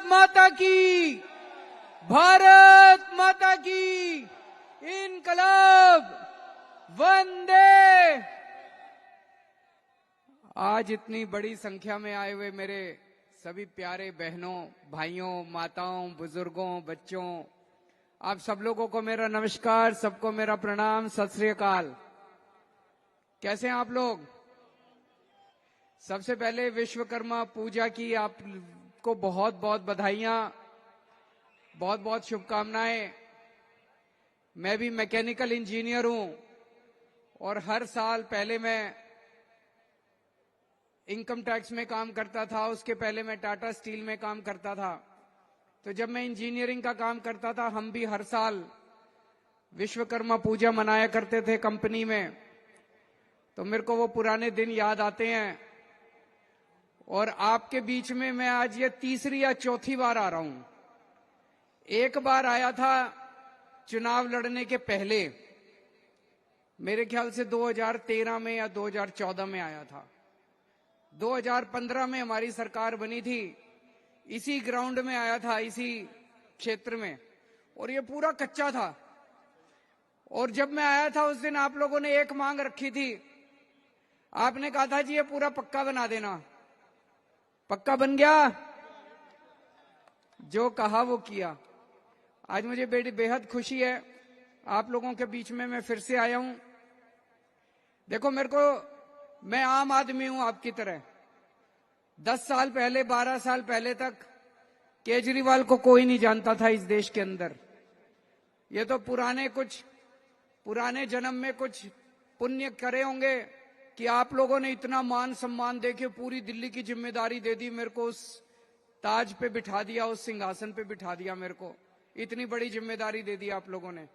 माता की, भारत माता की, इनकलाब, वंदे। आज इतनी बड़ी संख्या में आए हुए मेरे सभी प्यारे बहनों, भाइयों, माताओं, बुजुर्गों, बच्चों, आप सब लोगों को मेरा नमस्कार, सबको मेरा प्रणाम, सत श्री अकाल। कैसे हैं आप लोग? सबसे पहले विश्वकर्मा पूजा की आपको बहुत बहुत बधाइयां, बहुत बहुत शुभकामनाएं। मैं भी मैकेनिकल इंजीनियर हूं और हर साल पहले मैं इनकम टैक्स में काम करता था, उसके पहले मैं टाटा स्टील में काम करता था। तो जब मैं इंजीनियरिंग का काम करता था, हम भी हर साल विश्वकर्मा पूजा मनाया करते थे कंपनी में। तो मेरे को वो पुराने दिन याद आते हैं और आपके बीच में मैं आज ये तीसरी या चौथी बार आ रहा हूं। एक बार आया था चुनाव लड़ने के पहले, मेरे ख्याल से 2013 में या 2014 में आया था। 2015 में हमारी सरकार बनी थी, इसी ग्राउंड में आया था, इसी क्षेत्र में, और ये पूरा कच्चा था। और जब मैं आया था उस दिन आप लोगों ने एक मांग रखी थी, आपने कहा था जी ये पूरा पक्का बना देना। पक्का बन गया, जो कहा वो किया। आज मुझे बेहद खुशी है, आप लोगों के बीच में मैं फिर से आया हूं। देखो मैं आम आदमी हूं आपकी तरह। 10 साल पहले, 12 साल पहले तक केजरीवाल को कोई नहीं जानता था इस देश के अंदर। ये तो पुराने जन्म में कुछ पुण्य करे होंगे कि आप लोगों ने इतना मान सम्मान देके पूरी दिल्ली की जिम्मेदारी दे दी, मेरे को उस ताज पे बिठा दिया, उस सिंहासन पे बिठा दिया, मेरे को इतनी बड़ी जिम्मेदारी दे दी आप लोगों ने।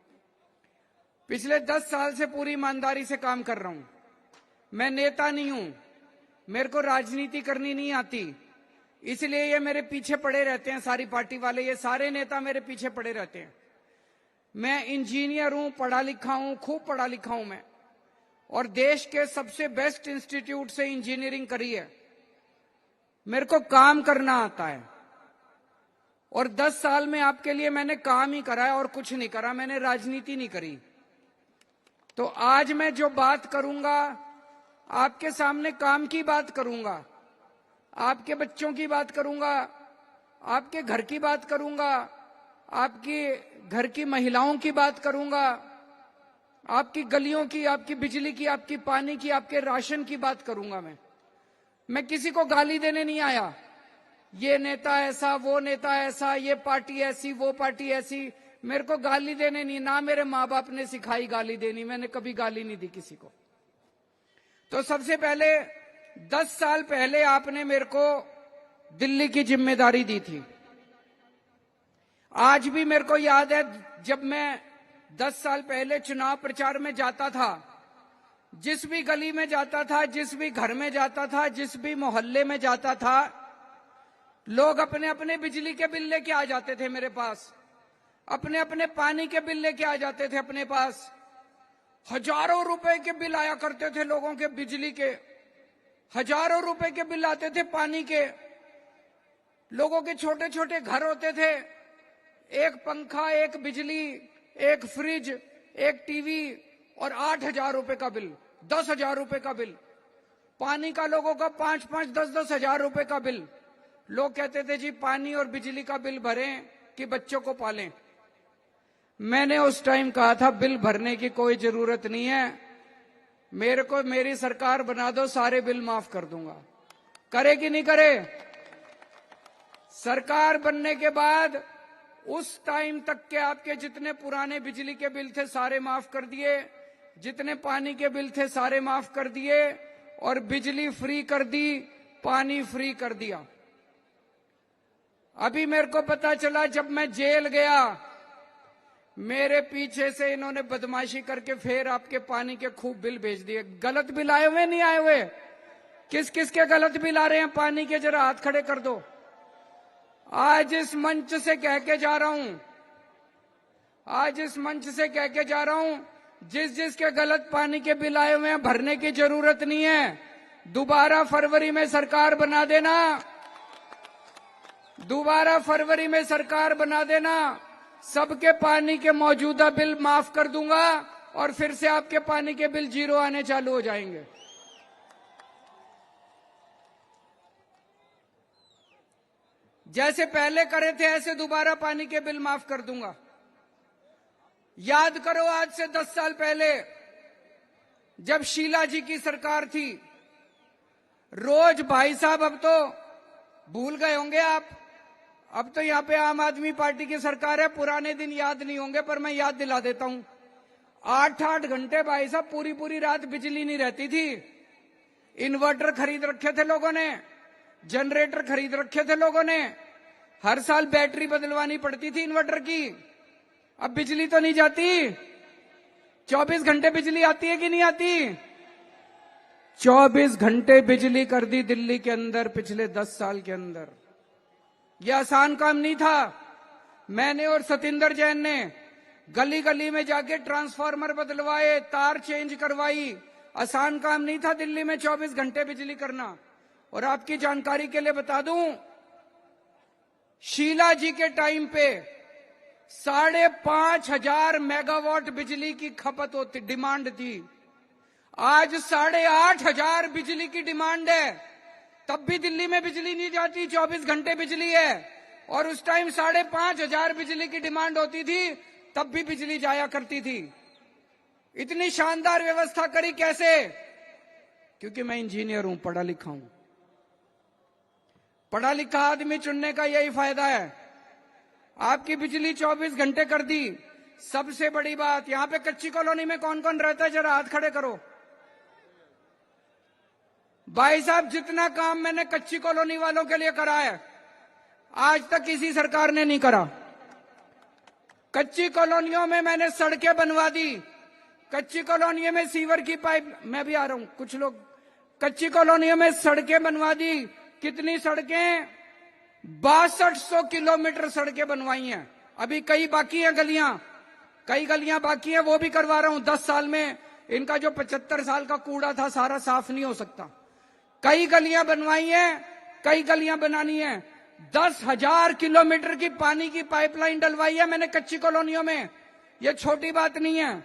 पिछले 10 साल से पूरी ईमानदारी से काम कर रहा हूं। मैं नेता नहीं हूं, मेरे को राजनीति करनी नहीं आती, इसलिए ये मेरे पीछे पड़े रहते हैं, सारी पार्टी वाले, ये सारे नेता मेरे पीछे पड़े रहते हैं। मैं इंजीनियर हूं, पढ़ा लिखा हूं, खूब पढ़ा लिखा हूं मैं, और देश के सबसे बेस्ट इंस्टीट्यूट से इंजीनियरिंग करी है। मेरे को काम करना आता है और 10 साल में आपके लिए मैंने काम ही करा है और कुछ नहीं करा, मैंने राजनीति नहीं करी। तो आज मैं जो बात करूंगा, आपके सामने काम की बात करूंगा, आपके बच्चों की बात करूंगा, आपके घर की बात करूंगा, आपकी घर की महिलाओं की बात करूंगा, आपकी गलियों की, आपकी बिजली की, आपकी पानी की, आपके राशन की बात करूंगा। मैं किसी को गाली देने नहीं आया, ये नेता ऐसा, वो नेता ऐसा, ये पार्टी ऐसी, वो पार्टी ऐसी। मेरे को गाली देने नहीं, ना मेरे माँ बाप ने सिखाई गाली देनी, मैंने कभी गाली नहीं दी किसी को। तो सबसे पहले 10 साल पहले आपने मेरे को दिल्ली की जिम्मेदारी दी थी। आज भी मेरे को याद है, जब मैं 10 साल पहले चुनाव प्रचार में जाता था, जिस भी गली में जाता था, जिस भी घर में जाता था, जिस भी मोहल्ले में जाता था, लोग अपने अपने बिजली के बिल लेके आ जाते थे मेरे पास, अपने अपने पानी के बिल लेके आ जाते थे अपने पास। हजारों रुपए के बिल आया करते थे लोगों के, बिजली के हजारों रुपए के बिल आते थे, पानी के। लोगों के छोटे छोटे घर होते थे, एक पंखा, एक बिजली, एक फ्रिज, एक टीवी, और 8,000 रुपए का बिल, 10,000 रुपए का बिल। पानी का लोगों का 5-5, 10-10 हजार रुपए का बिल। लोग कहते थे जी पानी और बिजली का बिल भरें कि बच्चों को पालें। मैंने उस टाइम कहा था बिल भरने की कोई जरूरत नहीं है, मेरे को मेरी सरकार बना दो, सारे बिल माफ कर दूंगा। करे कि नहीं करे? सरकार बनने के बाद उस टाइम तक के आपके जितने पुराने बिजली के बिल थे सारे माफ कर दिए, जितने पानी के बिल थे सारे माफ कर दिए, और बिजली फ्री कर दी, पानी फ्री कर दिया। अभी मेरे को पता चला, जब मैं जेल गया, मेरे पीछे से इन्होंने बदमाशी करके फिर आपके पानी के खूब बिल भेज दिए। गलत बिल आए हुए नहीं आए हुए? किस किस के गलत बिल आ रहे हैं पानी के, जरा हाथ खड़े कर दो। आज इस मंच से कह के जा रहा हूं, आज इस मंच से कह के जा रहा हूं, जिस जिसके गलत पानी के बिल आए हुए हैं भरने की जरूरत नहीं है। दोबारा फरवरी में सरकार बना देना, दोबारा फरवरी में सरकार बना देना, सबके पानी के मौजूदा बिल माफ कर दूंगा और फिर से आपके पानी के बिल जीरो आने चालू हो जाएंगे। जैसे पहले करे थे ऐसे दोबारा पानी के बिल माफ कर दूंगा। याद करो आज से 10 साल पहले जब शीला जी की सरकार थी, रोज भाई साहब, अब तो भूल गए होंगे आप, अब तो यहां पे आम आदमी पार्टी की सरकार है, पुराने दिन याद नहीं होंगे पर मैं याद दिला देता हूं। 8-8 घंटे भाई साहब पूरी पूरी रात बिजली नहीं रहती थी। इन्वर्टर खरीद रखे थे लोगों ने, जनरेटर खरीद रखे थे लोगों ने, हर साल बैटरी बदलवानी पड़ती थी इन्वर्टर की। अब बिजली तो नहीं जाती, 24 घंटे बिजली आती है कि नहीं आती? 24 घंटे बिजली कर दी दिल्ली के अंदर पिछले 10 साल के अंदर। यह आसान काम नहीं था। मैंने और सतिंदर जैन ने गली गली में जाके ट्रांसफार्मर बदलवाए, तार चेंज करवाई। आसान काम नहीं था दिल्ली में 24 घंटे बिजली करना। और आपकी जानकारी के लिए बता दूं, शीला जी के टाइम पे 5,500 मेगावाट बिजली की खपत होती, डिमांड थी। आज 8,500 बिजली की डिमांड है, तब भी दिल्ली में बिजली नहीं जाती, 24 घंटे बिजली है। और उस टाइम 5,500 बिजली की डिमांड होती थी, तब भी बिजली जाया करती थी। इतनी शानदार व्यवस्था करी कैसे? क्योंकि मैं इंजीनियर हूं, पढ़ा लिखा हूं। पढ़ा लिखा आदमी चुनने का यही फायदा है। आपकी बिजली 24 घंटे कर दी। सबसे बड़ी बात, यहां पे कच्ची कॉलोनी में कौन कौन रहता है, जरा हाथ खड़े करो। भाई साहब, जितना काम मैंने कच्ची कॉलोनी वालों के लिए करा है, आज तक किसी सरकार ने नहीं करा। कच्ची कॉलोनियों में मैंने सड़कें बनवा दी, कच्ची कॉलोनियों में सीवर की पाइप, मैं भी आ रहा हूं, कुछ लोग, कच्ची कॉलोनियों में सड़कें बनवा दी। कितनी सड़कें? 6200 किलोमीटर सड़कें बनवाई हैं। अभी कई बाकी हैं गलियां, कई गलियां बाकी हैं, वो भी करवा रहा हूं। 10 साल में इनका जो 75 साल का कूड़ा था सारा साफ नहीं हो सकता। कई गलियां बनवाई हैं, कई गलियां बनानी है। 10,000 किलोमीटर की पानी की पाइपलाइन डलवाई है मैंने कच्ची कॉलोनियों में। ये छोटी बात नहीं है।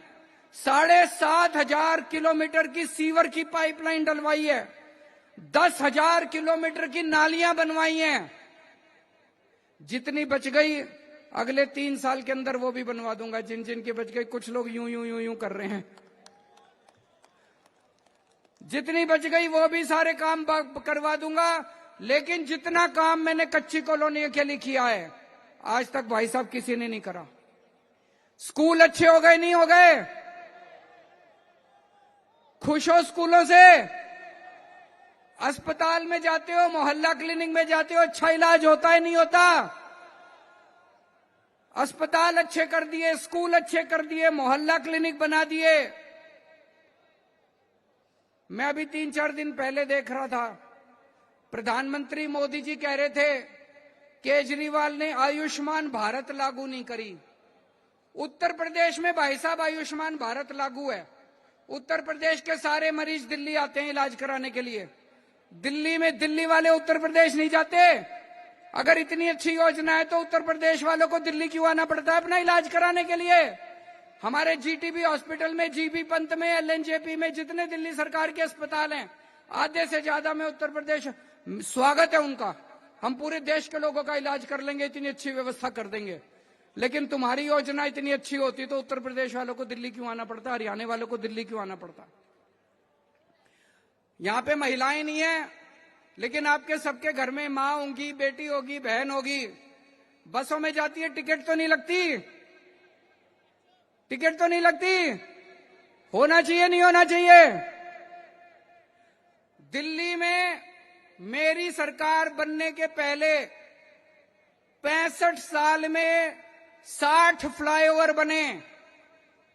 7,500 किलोमीटर की सीवर की पाइपलाइन डलवाई है। 10,000 किलोमीटर की नालियां बनवाई हैं। जितनी बच गई अगले 3 साल के अंदर वो भी बनवा दूंगा, जिन जिन की बच गई। कुछ लोग यूं यूं यूं यूं कर रहे हैं। जितनी बच गई वो भी सारे काम करवा दूंगा। लेकिन जितना काम मैंने कच्ची कॉलोनी के लिए किया है, आज तक भाई साहब किसी ने नहीं करा। स्कूल अच्छे हो गए, नहीं हो गए? खुश हो स्कूलों से? अस्पताल में जाते हो, मोहल्ला क्लिनिक में जाते हो, अच्छा इलाज होता है, नहीं होता? अस्पताल अच्छे कर दिए, स्कूल अच्छे कर दिए, मोहल्ला क्लिनिक बना दिए। मैं अभी 3-4 दिन पहले देख रहा था, प्रधानमंत्री मोदी जी कह रहे थे केजरीवाल ने आयुष्मान भारत लागू नहीं करी। उत्तर प्रदेश में भाई साहब आयुष्मान भारत लागू है। उत्तर प्रदेश के सारे मरीज दिल्ली आते हैं इलाज कराने के लिए। दिल्ली में दिल्ली वाले उत्तर प्रदेश नहीं जाते। अगर इतनी अच्छी योजना है तो उत्तर प्रदेश वालों को दिल्ली क्यों आना पड़ता है अपना इलाज कराने के लिए? हमारे जीटीबी हॉस्पिटल में, जीबी पंत में, एलएनजेपी में जितने दिल्ली सरकार के अस्पताल हैं, आधे से ज्यादा में उत्तर प्रदेश। स्वागत है उनका, हम पूरे देश के लोगों का इलाज कर लेंगे, इतनी अच्छी व्यवस्था कर देंगे। लेकिन तुम्हारी योजना इतनी अच्छी होती तो उत्तर प्रदेश वालों को दिल्ली क्यों आना पड़ता, हरियाणा वालों को दिल्ली क्यों आना पड़ता? यहां पे महिलाएं नहीं है, लेकिन आपके सबके घर में माँ होंगी, बेटी होगी, बहन होगी। बसों में जाती है, टिकट तो नहीं लगती? टिकट तो नहीं लगती? होना चाहिए, नहीं होना चाहिए? दिल्ली में मेरी सरकार बनने के पहले 65 साल में 60 फ्लाईओवर बने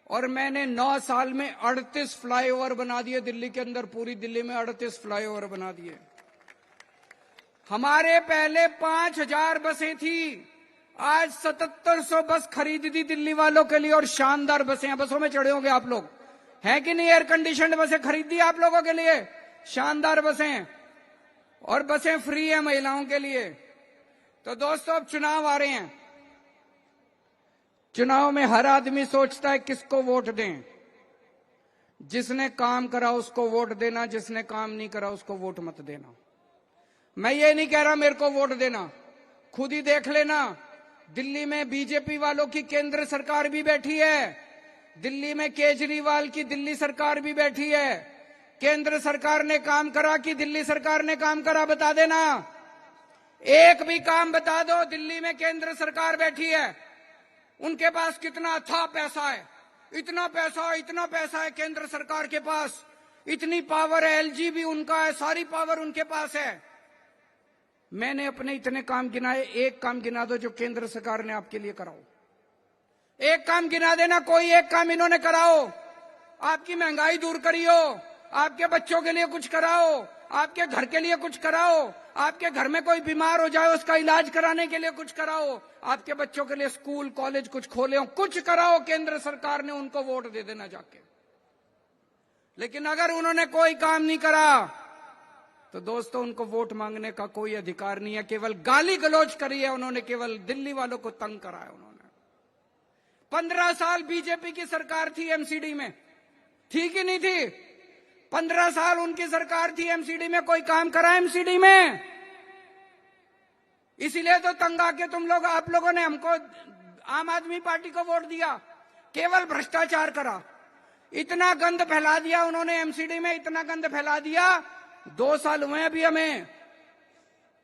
और मैंने 9 साल में 38 फ्लाईओवर बना दिए। दिल्ली के अंदर, पूरी दिल्ली में 38 फ्लाईओवर बना दिए। हमारे पहले 5,000 बसें थी, आज 7700 बस खरीद दी दिल्ली वालों के लिए। और शानदार बसें, बसों में चढ़े होंगे आप लोग, हैं कि नहीं? एयर कंडीशनड बसें खरीद दी आप लोगों के लिए, शानदार बसें। और बसें फ्री है महिलाओं के लिए। तो दोस्तों अब चुनाव आ रहे हैं। चुनाव में हर आदमी सोचता है किसको वोट दें। जिसने काम करा उसको वोट देना, जिसने काम नहीं करा उसको वोट मत देना। मैं ये नहीं कह रहा मेरे को वोट देना, खुद ही देख लेना। दिल्ली में बीजेपी वालों की केंद्र सरकार भी बैठी है, दिल्ली में केजरीवाल की दिल्ली सरकार भी बैठी है। केंद्र सरकार ने काम करा कि दिल्ली सरकार ने काम करा, बता देना। एक भी काम बता दो। दिल्ली में केंद्र सरकार बैठी है, उनके पास कितना अथाह पैसा है, इतना पैसा है केंद्र सरकार के पास, इतनी पावर है, एलजी भी उनका है, सारी पावर उनके पास है। मैंने अपने इतने काम गिनाए, एक काम गिना दो जो केंद्र सरकार ने आपके लिए कराओ। एक काम गिना देना, कोई एक काम इन्होंने कराओ। आपकी महंगाई दूर करियो, आपके बच्चों के लिए कुछ कराओ, आपके घर के लिए कुछ कराओ, आपके घर में कोई बीमार हो जाए उसका इलाज कराने के लिए कुछ कराओ, आपके बच्चों के लिए स्कूल कॉलेज कुछ खोले हो, कुछ कराओ केंद्र सरकार ने, उनको वोट दे देना जाके। लेकिन अगर उन्होंने कोई काम नहीं करा तो दोस्तों उनको वोट मांगने का कोई अधिकार नहीं है। केवल गाली गलौज करी है उन्होंने, केवल दिल्ली वालों को तंग करा है उन्होंने। 15 साल बीजेपी की सरकार थी एमसीडी में, थी कि नहीं थी? 15 साल उनकी सरकार थी एमसीडी में, कोई काम करा एमसीडी में? इसीलिए तो तंग आके तुम लोग, आप लोगों ने हमको आम आदमी पार्टी को वोट दिया। केवल भ्रष्टाचार करा, इतना गंद फैला दिया उन्होंने एमसीडी में, इतना गंद फैला दिया। 2 साल हुए अभी हमें।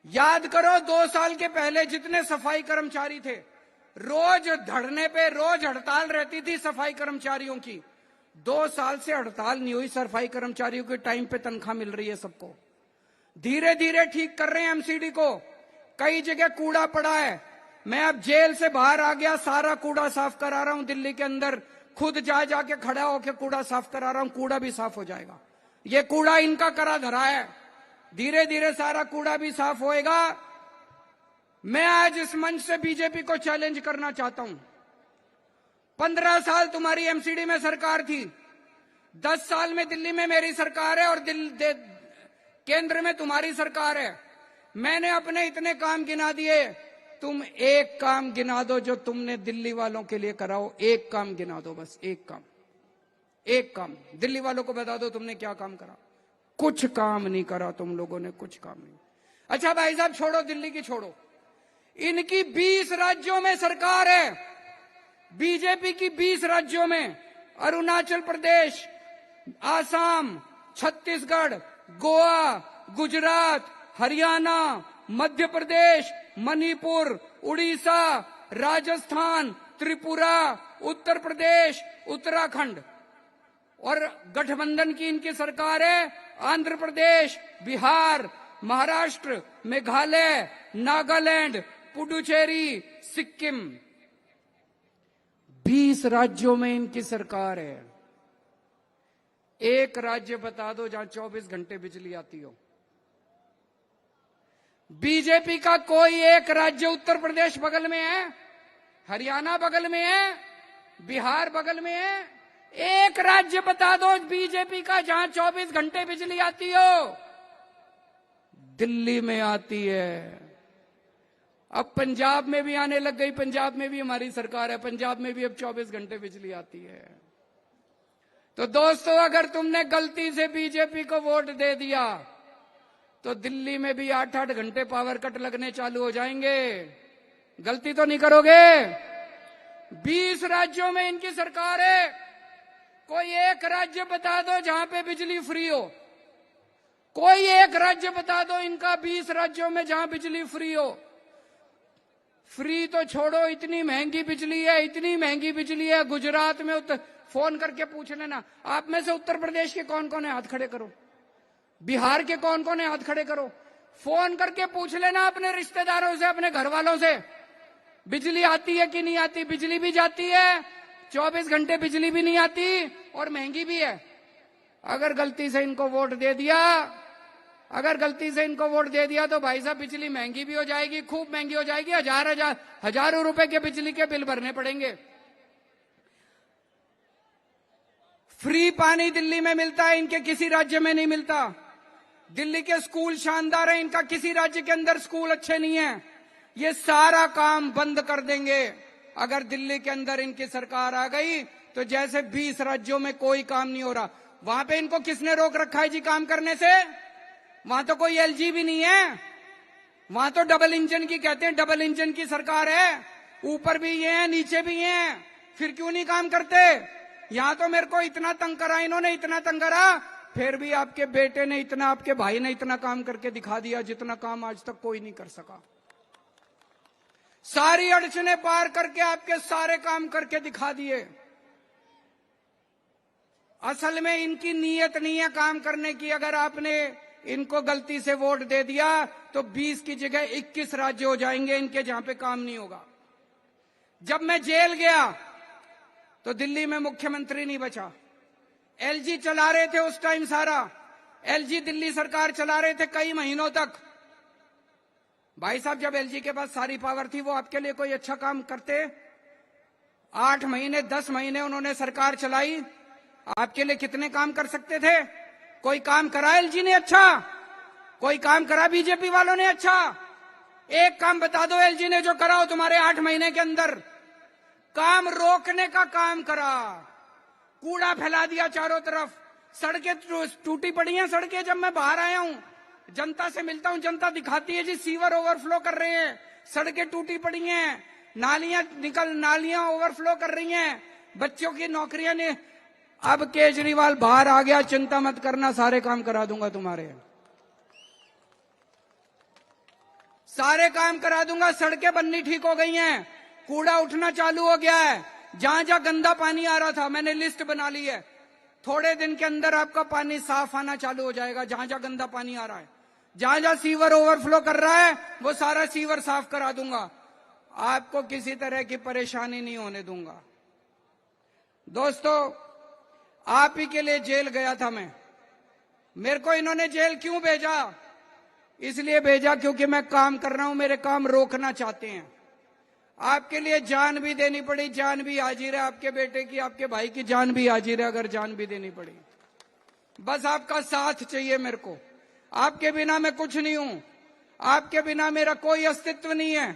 याद करो 2 साल के पहले जितने सफाई कर्मचारी थे, रोज धरने पे, रोज हड़ताल रहती थी सफाई कर्मचारियों की। 2 साल से हड़ताल नहीं हुई, सफाई कर्मचारियों के टाइम पे तनख्वाह मिल रही है सबको। धीरे धीरे ठीक कर रहे हैं एमसीडी को। कई जगह कूड़ा पड़ा है, मैं अब जेल से बाहर आ गया, सारा कूड़ा साफ करा रहा हूं दिल्ली के अंदर, खुद जाके खड़ा होकर कूड़ा साफ करा रहा हूं। कूड़ा भी साफ हो जाएगा, ये कूड़ा इनका करा धरा है, धीरे धीरे सारा कूड़ा भी साफ होएगा। मैं आज इस मंच से बीजेपी को चैलेंज करना चाहता हूं। 15 साल तुम्हारी एमसीडी में सरकार थी, 10 साल में दिल्ली में मेरी सरकार है और केंद्र में तुम्हारी सरकार है। मैंने अपने इतने काम गिना दिए, तुम एक काम गिना दो जो तुमने दिल्ली वालों के लिए कराओ। एक काम गिना दो, बस एक काम, एक काम। दिल्ली वालों को बता दो तुमने क्या काम करा। कुछ काम नहीं करा तुम लोगों ने, कुछ काम नहीं। अच्छा भाई साहब, छोड़ो दिल्ली की, छोड़ो, इनकी 20 राज्यों में सरकार है, बीजेपी की 20 राज्यों में, अरुणाचल प्रदेश, आसाम, छत्तीसगढ़, गोवा, गुजरात, हरियाणा, मध्य प्रदेश, मणिपुर, उड़ीसा, राजस्थान, त्रिपुरा, उत्तर प्रदेश, उत्तराखंड। और गठबंधन की इनकी सरकार है आंध्र प्रदेश, बिहार, महाराष्ट्र, मेघालय, नागालैंड, पुडुचेरी, सिक्किम। 20 राज्यों में इनकी सरकार है। एक राज्य बता दो जहां 24 घंटे बिजली आती हो। बीजेपी का कोई एक राज्य, उत्तर प्रदेश बगल में है, हरियाणा बगल में है, बिहार बगल में है, एक राज्य बता दो बीजेपी का जहां 24 घंटे बिजली आती हो। दिल्ली में आती है। अब पंजाब में भी आने लग गई, पंजाब में भी हमारी सरकार है, पंजाब में भी अब 24 घंटे बिजली आती है। तो दोस्तों, अगर तुमने गलती से बीजेपी को वोट दे दिया तो दिल्ली में भी 8-8 घंटे पावर कट लगने चालू हो जाएंगे। गलती तो नहीं करोगे? 20 राज्यों में इनकी सरकार है, कोई एक राज्य बता दो जहां पे बिजली फ्री हो। कोई एक राज्य बता दो इनका 20 राज्यों में जहां बिजली फ्री हो। फ्री तो छोड़ो, इतनी महंगी बिजली है, इतनी महंगी बिजली है। गुजरात में फोन करके पूछ लेना, आप में से उत्तर प्रदेश के कौन कौन है, हाथ खड़े करो। बिहार के कौन कौन है, हाथ खड़े करो। फोन करके पूछ लेना अपने रिश्तेदारों से, अपने घर वालों से, बिजली आती है कि नहीं आती। बिजली भी जाती है, 24 घंटे बिजली भी नहीं आती और महंगी भी है। अगर गलती से इनको वोट दे दिया, अगर गलती से इनको वोट दे दिया तो भाई साहब बिजली महंगी भी हो जाएगी, खूब महंगी हो जाएगी। हजारों रुपए के बिजली के बिल भरने पड़ेंगे। फ्री पानी दिल्ली में मिलता है, इनके किसी राज्य में नहीं मिलता। दिल्ली के स्कूल शानदार है, इनका किसी राज्य के अंदर स्कूल अच्छे नहीं है। ये सारा काम बंद कर देंगे। अगर दिल्ली के अंदर इनकी सरकार आ गई तो जैसे 20 राज्यों में कोई काम नहीं हो रहा, वहां पे इनको किसने रोक रखा है जी काम करने से? वहां तो कोई एलजी भी नहीं है, वहां तो डबल इंजन की कहते हैं, डबल इंजन की सरकार है, ऊपर भी ये है नीचे भी ये है, फिर क्यों नहीं काम करते? यहां तो मेरे को इतना तंग करा इन्होंने, इतना तंग करा, फिर भी आपके बेटे ने इतना, आपके भाई ने इतना काम करके दिखा दिया जितना काम आज तक कोई नहीं कर सका। सारी अड़चने पार करके आपके सारे काम करके दिखा दिए। असल में इनकी नीयत नहीं है काम करने की। अगर आपने इनको गलती से वोट दे दिया तो 20 की जगह 21 राज्य हो जाएंगे इनके जहां पे काम नहीं होगा। जब मैं जेल गया तो दिल्ली में मुख्यमंत्री नहीं बचा, एलजी चला रहे थे उस टाइम, सारा एलजी दिल्ली सरकार चला रहे थे कई महीनों तक। भाई साहब, जब एलजी के पास सारी पावर थी वो आपके लिए कोई अच्छा काम करते? 8 महीने 10 महीने उन्होंने सरकार चलाई, आपके लिए कितने काम कर सकते थे? कोई काम करा एलजी ने अच्छा? कोई काम करा बीजेपी वालों ने अच्छा? एक काम बता दो एलजी ने जो करा हो तुम्हारे 8 महीने के अंदर। काम रोकने का काम करा, कूड़ा फैला दिया चारों तरफ, सड़कें टूटी पड़ी हैं। सड़कें जब मैं बाहर आया हूं, जनता से मिलता हूं, जनता दिखाती है जी सीवर ओवरफ्लो कर रहे हैं, सड़कें टूटी पड़ी हैं, नालियां ओवरफ्लो कर रही हैं, बच्चों की नौकरियां ने। अब केजरीवाल बाहर आ गया, चिंता मत करना, सारे काम करा दूंगा तुम्हारे, सारे काम करा दूंगा। सड़कें बननी ठीक हो गई हैं, कूड़ा उठना चालू हो गया है, जहां जहां गंदा पानी आ रहा था मैंने लिस्ट बना ली है, थोड़े दिन के अंदर आपका पानी साफ आना चालू हो जाएगा। जहां जहां गंदा पानी आ रहा है, जहां जहां सीवर ओवरफ्लो कर रहा है, वो सारा सीवर साफ करा दूंगा, आपको किसी तरह की परेशानी नहीं होने दूंगा। दोस्तों, आप ही के लिए जेल गया था मैं। मेरे को इन्होंने जेल क्यों भेजा? इसलिए भेजा क्योंकि मैं काम कर रहा हूं, मेरे काम रोकना चाहते हैं। आपके लिए जान भी देनी पड़ी, जान भी हाजिर है, आपके बेटे की, आपके भाई की जान भी हाजिर है, अगर जान भी देनी पड़ी। बस आपका साथ चाहिए मेरे को, आपके बिना मैं कुछ नहीं हूं, आपके बिना मेरा कोई अस्तित्व नहीं है।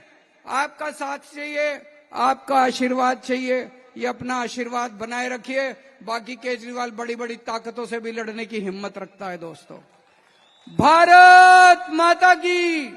आपका साथ चाहिए, आपका आशीर्वाद चाहिए, ये अपना आशीर्वाद बनाए रखिए। बाकी केजरीवाल बड़ी बड़ी ताकतों से भी लड़ने की हिम्मत रखता है। दोस्तों, भारत माता की